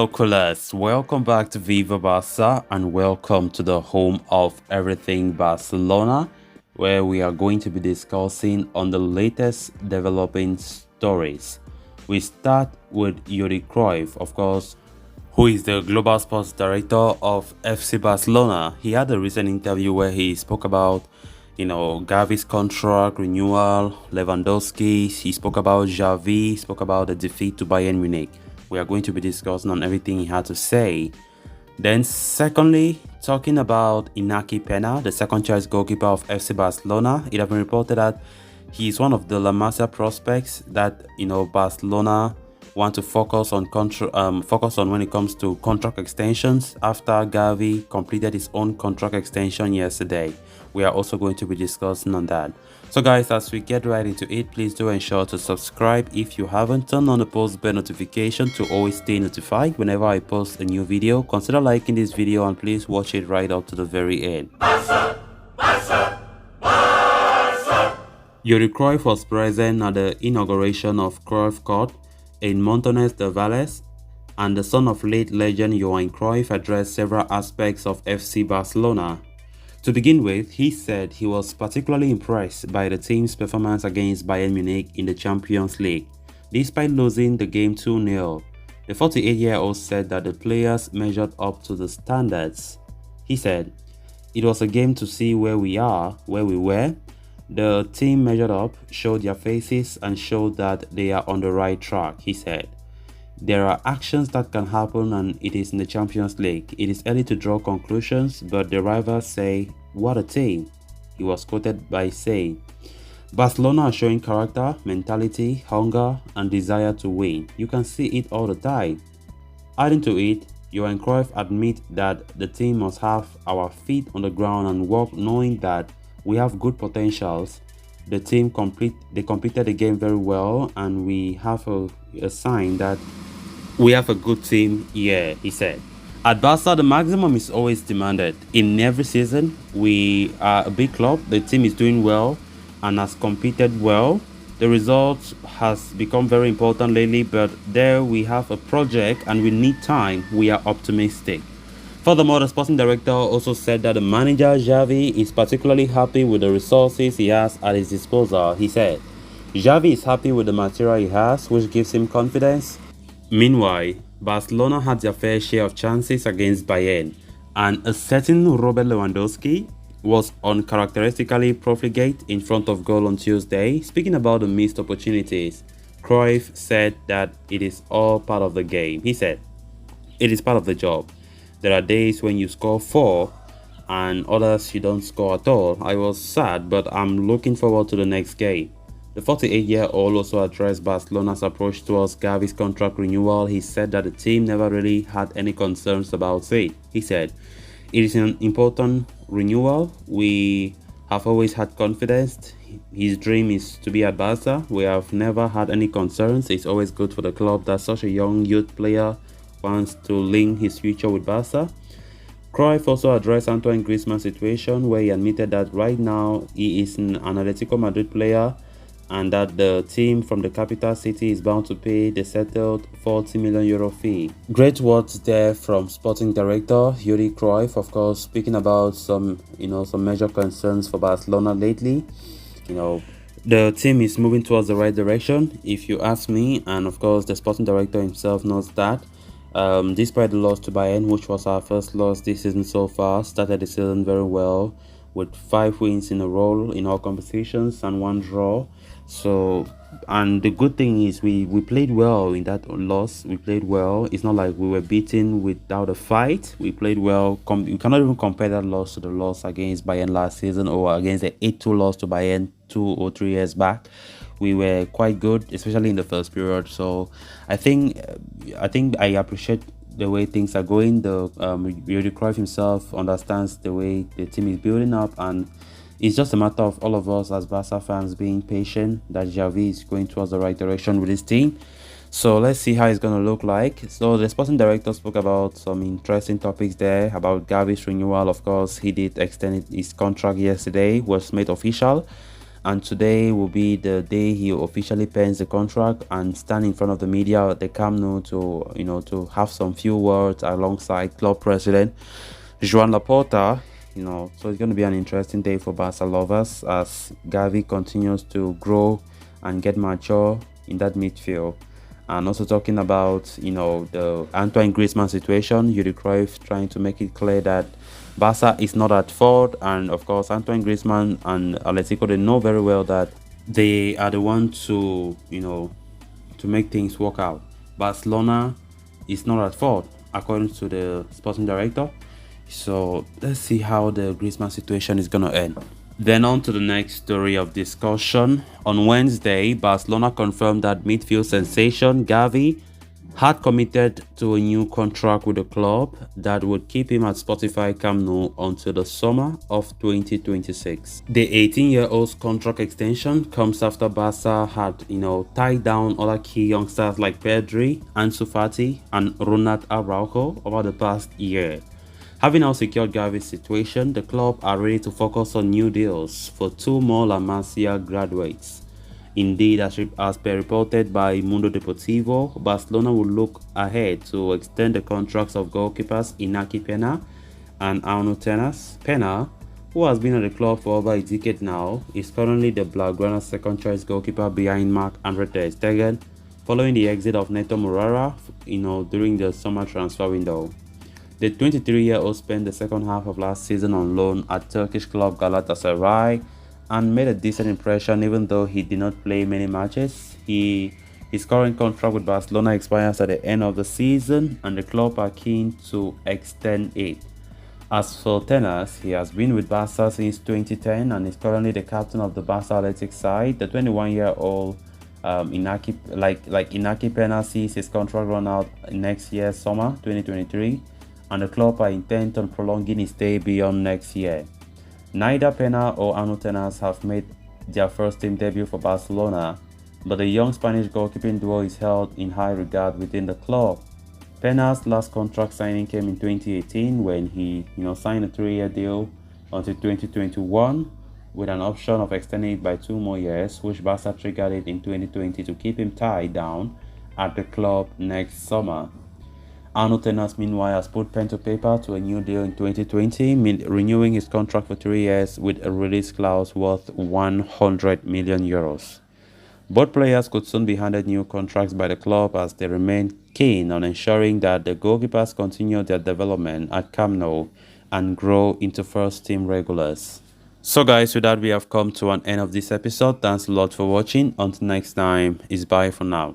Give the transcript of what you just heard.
Hello, coolers. Welcome back to Viva Barca and welcome to the home of everything Barcelona, where we are going to be discussing on the latest developing stories. We start with Jordi Cruyff, of course, who is the global sports director of FC Barcelona. He had a recent interview where he spoke about Gavi's contract renewal, Lewandowski. He spoke about Xavi, spoke about the defeat to Bayern Munich. We are going to be discussing on everything he had to say. Then secondly, talking about Inaki Pena, the second choice goalkeeper of FC Barcelona. It has been reported that he is one of the La Masia prospects that Barcelona want to focus on when it comes to contract extensions after Gavi completed his own contract extension yesterday. We are also going to be discussing on that. So guys, as we get right into it, please do ensure to subscribe if you haven't. Turn on the post bell notification to always stay notified whenever I post a new video. Consider liking this video and please watch it right up to the very end. Jordi Cruyff was present at the inauguration of Cruyff Court in Montornès de Vallès, and the son of late legend Johan Cruyff addressed several aspects of FC Barcelona. To begin with, he said he was particularly impressed by the team's performance against Bayern Munich in the Champions League. Despite losing the game 2-0, the 48-year-old said that the players measured up to the standards. He said, "It was a game to see where we were. The team measured up, showed their faces and showed that they are on the right track," he said. "There are actions that can happen and it is in the Champions League. It is early to draw conclusions, but the rivals say, 'What a team,'" he was quoted by saying. "Barcelona are showing character, mentality, hunger and desire to win. You can see it all the time." Adding to it, Johan Cruyff admit that the team must have our feet on the ground and work knowing that we have good potentials. The team completed the game very well and we have a sign that we have a good team here, he said. At Barca, the maximum is always demanded. In every season, we are a big club. The team is doing well and has competed well. The result has become very important lately, but there we have a project and we need time. We are optimistic. Furthermore, the sporting director also said that the manager Xavi is particularly happy with the resources he has at his disposal. He said, "Xavi is happy with the material he has, which gives him confidence." Meanwhile, Barcelona had their fair share of chances against Bayern, and a certain Robert Lewandowski was uncharacteristically profligate in front of goal on Tuesday. Speaking about the missed opportunities, Cruyff said that it is all part of the game. He said, "It is part of the job. There are days when you score 4 and others you don't score at all. I was sad, but I'm looking forward to the next game." The 48-year-old also addressed Barcelona's approach towards Gavi's contract renewal. He said that the team never really had any concerns about it. He said, "It is an important renewal. We have always had confidence. His dream is to be at Barca. We have never had any concerns. It's always good for the club that such a young youth player wants to link his future with Barca." Cruyff also addressed Antoine Griezmann's situation, where he admitted that right now he is an Atletico Madrid player and that the team from the capital city is bound to pay the settled €40 million fee. Great words there from sporting director Jordi Cruyff, of course, speaking about some major concerns for Barcelona lately. The team is moving towards the right direction, if you ask me, and of course the sporting director himself knows that. Despite the loss to Bayern, which was our first loss this season so far, started the season very well with 5 wins in a row in all competitions and 1 draw. So, and the good thing is we played well in that loss. We played well. It's not like we were beaten without a fight. We played well. You cannot even compare that loss to the loss against Bayern last season or against the 8-2 loss to Bayern 2 or 3 years back. We were quite good, especially in the first period. So I think I appreciate the way things are going. The Jordi Cruyff himself understands the way the team is building up, and it's just a matter of all of us as Barca fans being patient that Xavi is going towards the right direction with his team. So let's see how it's going to look like. So the sporting director spoke about some interesting topics there about Gavi's renewal. Of course, he did extend his contract yesterday, was made official. and today will be the day he officially pens the contract and stand in front of the media at the Camp Nou to have some few words alongside club president Joan Laporta. So it's going to be an interesting day for Barca lovers as Gavi continues to grow and get mature in that midfield. And also talking about, the Antoine Griezmann situation, Jordi Cruyff trying to make it clear that Barca is not at fault. And of course, Antoine Griezmann and Atletico, they know very well that they are the ones to make things work out. Barcelona is not at fault, according to the sporting director. So let's see how the Griezmann situation is going to end. Then on to the next story of discussion. On Wednesday, Barcelona confirmed that midfield sensation Gavi had committed to a new contract with the club that would keep him at Spotify Camp Nou until the summer of 2026. The 18-year-old's contract extension comes after Barca had, tied down other key youngsters like Pedri, Ansu Fati, and Ronald Araujo over the past year. Having now secured Gavi's situation, the club are ready to focus on new deals for two more La Masia graduates. Indeed, as per reported by Mundo Deportivo, Barcelona will look ahead to extend the contracts of goalkeepers Iñaki Peña and Arno Tenas. Peña, who has been at the club for over a decade now, is currently the Blaugrana second-choice goalkeeper behind Marc-Andre ter Stegen, following the exit of Neto Moreira, during the summer transfer window. The 23-year-old spent the second half of last season on loan at Turkish club Galatasaray and made a decent impression even though he did not play many matches. His current contract with Barcelona expires at the end of the season and the club are keen to extend it. As for Tenas, he has been with Barca since 2010 and is currently the captain of the Barca Athletic side. The 21-year-old Iñaki Peña sees his contract run out next year, summer 2023. And the club are intent on prolonging his stay beyond next year. Neither Peña or Arno Tenas have made their first team debut for Barcelona, but the young Spanish goalkeeping duo is held in high regard within the club. Peña's last contract signing came in 2018 when he signed a 3-year deal until 2021 with an option of extending it by 2 more years, which Barca triggered it in 2020 to keep him tied down at the club next summer. Arno Tenas, meanwhile, has put pen to paper to a new deal in 2020, renewing his contract for 3 years with a release clause worth 100 million euros. Both players could soon be handed new contracts by the club as they remain keen on ensuring that the goalkeepers continue their development at Camp Nou and grow into first-team regulars. So guys, with that, we have come to an end of this episode. Thanks a lot for watching. Until next time, it's bye for now.